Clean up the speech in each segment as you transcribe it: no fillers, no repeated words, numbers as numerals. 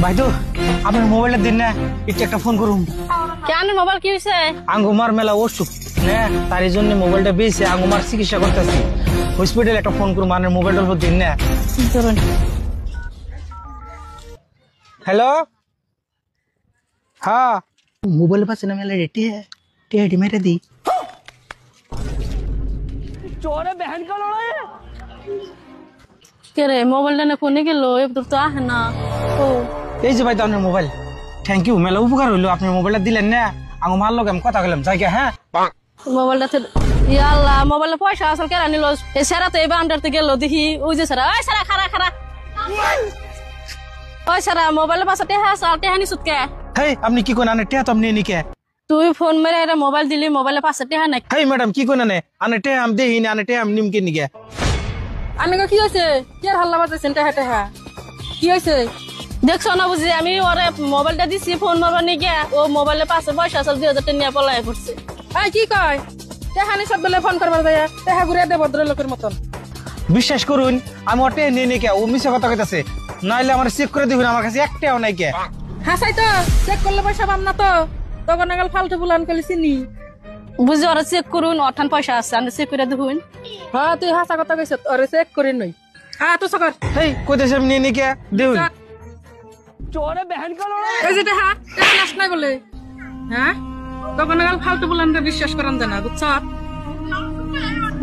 ভাই তো আপনার মোবাইলটা দিন না, একটু একটা ফোন করুন। কেন মোবাইল কি হয়েছে? আঙ্গুমার মেলা অসুখ না, তার জন্য মোবাইলটা বেশি আঙ্গুমার চিকিৎসা করতেছি। হসপিটালে একটা ফোন করুন, মানে মোবাইলটা দিন না। হ্যালো, হ্যাঁ মোবাইল পাশে না মেলা রেটি টেটি মেরে দি চোরে बहन का लड़ा है। কে রে মোবাইলটা না কোনে গেল? এবার তো আহে না। ও এই যে ভাই তো আপনার মোবাইল, থ্যাংক ইউ, মেলা উপকার হইলো। আপনি মোবাইলটা দিলেন না, আঙ্গু মার লোক আমি কথা বললাম জায়গা। হ্যাঁ মোবাইলটাতে ইয়াল্লাহ মোবাইলে পয়সা আসল কেন নিল? এই সারা তো এই বাউন্ডারতে গেল দেখি ওই যে সারা, ওই সারা খারা খারা, ওই সারা মোবাইলের পাশে টেহা সাল টেহা নি সুতকে। হেই আপনি কি কোন আনে টেয়া তো আপনি নিকে? তুই ফোন মেরে এরা মোবাইল দিলি, মোবাইলের পাশে টেহা নাই। হেই ম্যাডাম কি কোন আনে আনে টেয়া আম দেহি না, আনে টেয়া আম নিমকে নিকে। আনগো কি হইছে? কি আর হাল্লা বাজাইছেন টেহা টেহা? কি হইছে? দেখছো না বুঝি আমি ওরে মোবাইলটা দিছি ফোন মারবার নি গিয়া, ও মোবাইলের পাশে পয়সা আসল 2000 টাকা নিয়ে পলাই পড়ছে। এই কি কয়? টেহা নি সব বেলে ফোন করবার যায়, টেহা ঘুরে দে ভদ্রলোকের মতন। বিশ্বাস করুন আমি ওটে নিয়ে নিকে, ও মিছে কথা কইতাছে। নাইলে আমার চেক করে দিবেন, আমার কাছে একটাও নাই কে। হাসাই তো চেক করলে পয়সা পাম না তো, তখন নাগাল ফালতু বুলান কইলি চিনি। বুঝি ওরা চেক করুন, অঠান পয়সা আছে আমি চেক করে দেখুন। হ্যাঁ তুই হাসা কথা কইছ, ওরে চেক করে নই। হ্যাঁ তো সকর হেই কইতাছে আমি নিয়ে নিকে দেউন চোরে बहन का लड़ा। এই যে টেহা টেহা লাস না বলে, হ্যাঁ তখন নাগাল ফালতু বুলান বিশ্বাস করান দেনা বুঝছ।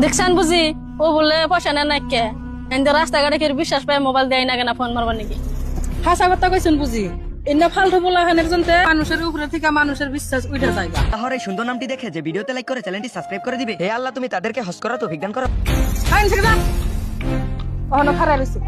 দেখছেন বুঝি ও বলে পয়সা নেয় না কে, এন্ড রাস্তাঘাটে কেউ বিশ্বাস পায় মোবাইল দেয় না কেন ফোন মারবার নাকি? হাসা কথা কইছেন বুঝি, এনে ফালতু বলা হানের জন্যে মানুষের উপরে থেকে মানুষের বিশ্বাস উঠে যায়। আল্লাহর এই সুন্দর নামটি দেখে যে ভিডিওতে লাইক করে চ্যানেলটি সাবস্ক্রাইব করে দিবে। হে আল্লাহ তুমি তাদেরকে হজ করা তৌফিক দান করো। আইন থেকে যা, ওহনো খারাপ হইছে।